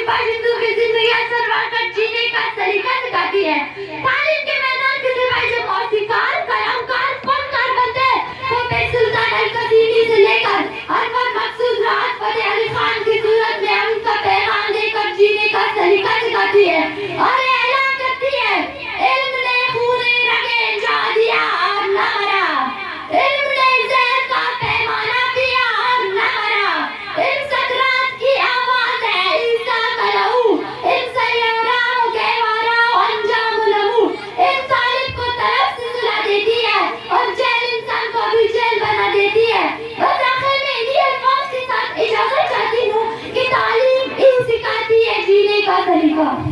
बाशिंदों की जिंदगी सरवर कर जीने का तरीका सिखाती है। तालीम के मैदान के सिपाही जो मौसीकार, कलामकार, फनकार बनते हैं, वो सुल्तान अल-कसीमी से लेकर अनवर मकसूद राहत फतेह अली खान की सूरत में उनका पैगाम देकर जीने का तरीका सिखाती है और ऐलान करती है, इल्म ने खूने रगे जा दिया और न मरा, इल्म ने ज़हर का पैमाना किया और न मरा, इल्म सकरात की आवाज़ है ईसा का लहू, इल्म सैयाराओं के वारा अंजाम लहू, इल्म तालिब को तरफ से सुला देती है और जेल इंसान को भी जेल बना देती है। बस आखिर में इन्हीं अल्फाज के साथ इजाज़त चाहती हूँ कि तालीम ही सिखाती है जीने का तरीका।